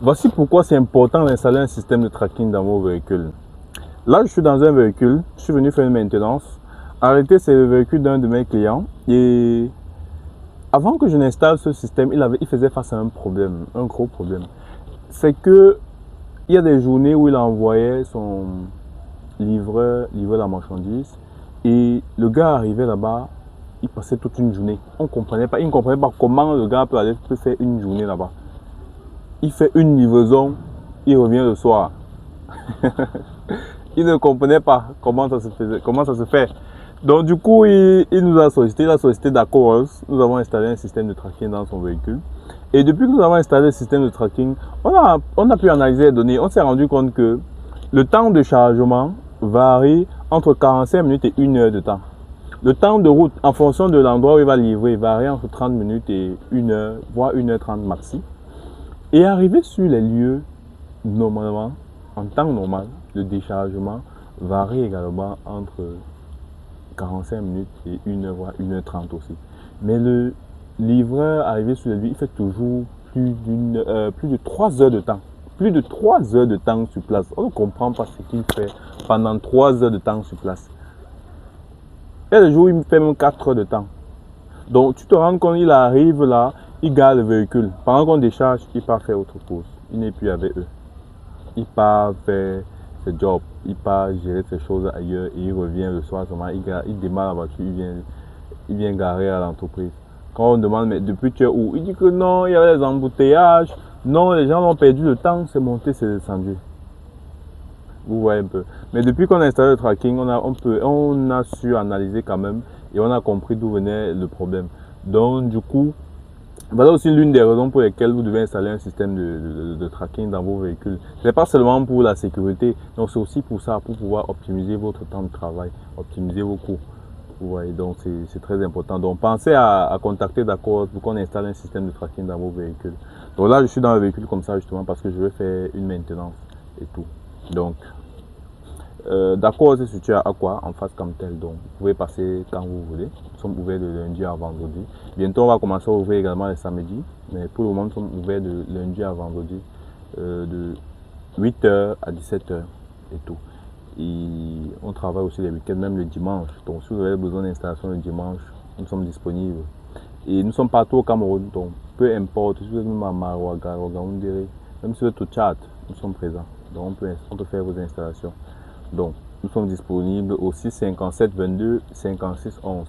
Voici pourquoi c'est important d'installer un système de tracking dans vos véhicules. Là, je suis dans un véhicule, je suis venu faire une maintenance. En réalité, c'est le véhicule d'un de mes clients. Et avant que je n'installe ce système, il faisait face à un problème, un gros problème. C'est que il y a des journées où il envoyait son livreur livrer la marchandise et le gars arrivait là-bas, il passait toute une journée. Il ne comprenait pas comment le gars peut faire une journée là-bas. Il fait une livraison, il revient le soir. Il ne comprenait pas comment ça se faisait, comment ça se fait. Donc du coup, il nous a sollicité D'accord. Nous avons installé un système de tracking dans son véhicule. Et depuis que nous avons installé le système de tracking, on a pu analyser les données. On s'est rendu compte que le temps de chargement varie entre 45 minutes et 1 heure de temps. Le temps de route, en fonction de l'endroit où il va livrer, varie entre 30 minutes et 1 heure, voire 1h30 maxi. Et arrivé sur les lieux, normalement, en temps normal, le déchargement varie également entre 45 minutes et 1 heure, voire 1h30 aussi. Mais le livreur arrivé sur les lieux, il fait toujours plus de 3 heures de temps. Plus de 3 heures de temps sur place. On ne comprend pas ce qu'il fait pendant 3 heures de temps sur place. Il y a des jours où il fait même 4 heures de temps. Donc tu te rends compte, il arrive là, il garde le véhicule. Pendant qu'on décharge, il part faire autre chose. Il n'est plus avec eux. Il part faire ses jobs, il part gérer ses choses ailleurs et il revient le soir seulement. Il démarre la voiture, il vient garer à l'entreprise. Quand on demande, mais depuis tu es où? Il dit que non, il y avait des embouteillages. Non, les gens ont perdu le temps, c'est monté, c'est descendu. Vous voyez un peu. Mais depuis qu'on a installé le tracking, on a su analyser quand même et on a compris d'où venait le problème. Donc du coup, voilà aussi l'une des raisons pour lesquelles vous devez installer un système de tracking dans vos véhicules. Ce n'est pas seulement pour la sécurité, donc c'est aussi pour ça, pour pouvoir optimiser votre temps de travail, optimiser vos coûts. Vous voyez, donc c'est très important. Donc pensez à contacter D'accord pour qu'on installe un système de tracking dans vos véhicules. Donc là, je suis dans le véhicule comme ça justement parce que je vais faire une maintenance et tout. Donc, D'accord, c'est situé à Aqua, en face comme tel. Donc, vous pouvez passer quand vous voulez. Nous sommes ouverts de lundi à vendredi. Bientôt, on va commencer à ouvrir également les samedis. Mais pour le moment, nous sommes ouverts de lundi à vendredi, de 8h à 17h et tout. Et on travaille aussi les week-ends, même le dimanche. Donc, si vous avez besoin d'installation le dimanche, nous sommes disponibles. Et nous sommes partout au Cameroun. Donc, peu importe, si vous êtes même à Marouaga, même si vous êtes au Tchad, nous sommes présents. Donc, on peut faire vos installations. Donc, nous sommes disponibles au 6 57 22 56 11.